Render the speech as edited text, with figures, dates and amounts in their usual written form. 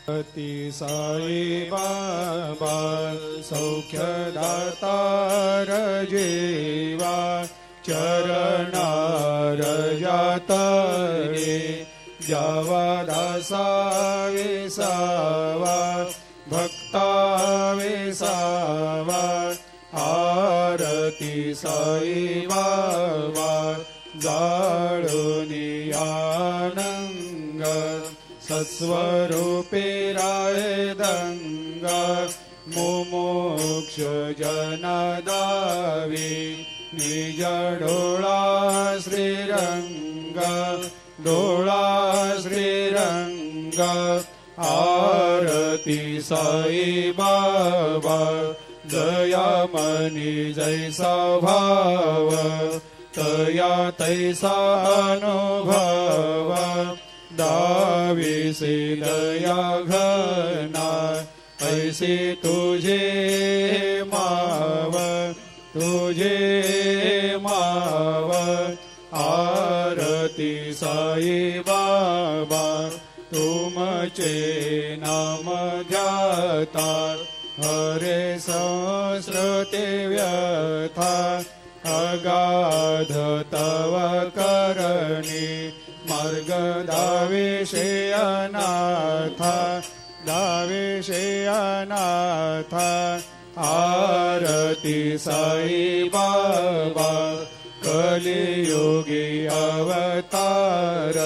अति साई बाबा सौख्यदातार जेवा चरणार जातरे जावा दासा विसावा भक्ता विसावा आरती साई बाबा जाळुनी आनंग सत्स्वरूपे राय दंग मुमुक्ष जनदावी निज डोळा श्रीरंग डोळा श्रीरंग आरती साई बाबा दयामनी जैसा भाव तया तैसा अनुभव दाविसे दया घना ऐसे तुझे माव आरती साई बाबा तुमचे नाम ध्याता हरे संस्कृते व्यथा अगाध तव करणी मार्ग दाविषे अनाथ आरती साई बाबा कलियुगी अवतार